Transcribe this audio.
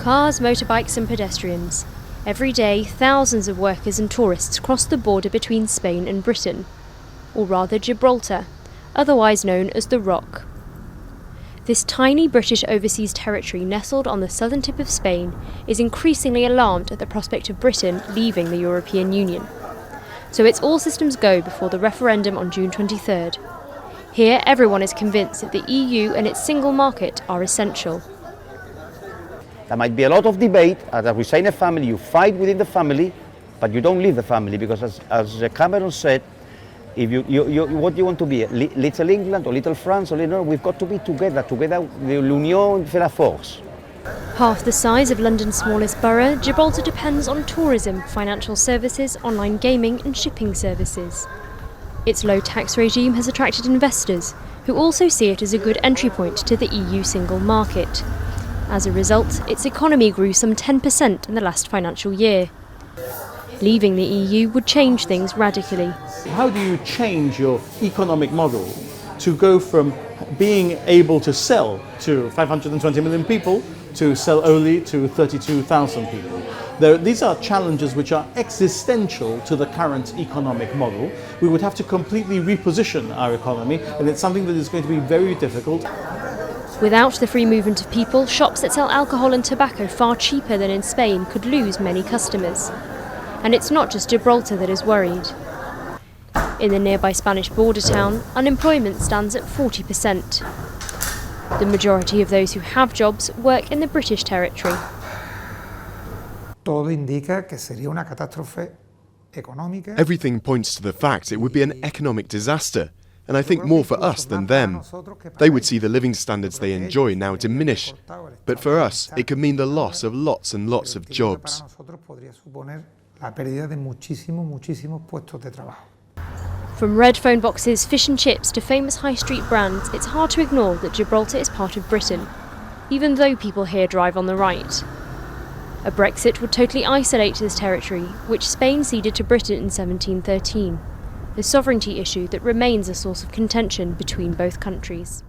Cars, motorbikes and pedestrians. Every day, thousands of workers and tourists cross the border between Spain and Britain, or rather Gibraltar, otherwise known as the Rock. This tiny British overseas territory nestled on the southern tip of Spain is increasingly alarmed at the prospect of Britain leaving the European Union. So it's all systems go before the referendum on June 23rd. Here, everyone is convinced that the EU and its single market are essential. There might be a lot of debate. As we say in a family, you fight within the family, but you don't leave the family, because as Cameron said, if what do you want to be, little England or little France, or little, we've got to be together, l'union fait la force. Half the size of London's smallest borough, Gibraltar depends on tourism, financial services, online gaming and shipping services. Its low tax regime has attracted investors, who also see it as a good entry point to the EU single market. As a result, its economy grew some 10% in the last financial year. Leaving the EU would change things radically. How do you change your economic model to go from being able to sell to 520 million people to sell only to 32,000 people? These are challenges which are existential to the current economic model. We would have to completely reposition our economy, and it's something that is going to be very difficult. Without the free movement of people, shops that sell alcohol and tobacco far cheaper than in Spain could lose many customers. And it's not just Gibraltar that is worried. In the nearby Spanish border town, unemployment stands at 40%. The majority of those who have jobs work in the British territory. Everything points to the fact it would be an economic disaster, and I think more for us than them. They would see the living standards they enjoy now diminish, but for us it could mean the loss of lots and lots of jobs. From red phone boxes, fish and chips to famous high street brands, it's hard to ignore that Gibraltar is part of Britain, even though people here drive on the right. A Brexit would totally isolate this territory, which Spain ceded to Britain in 1713, a sovereignty issue that remains a source of contention between both countries.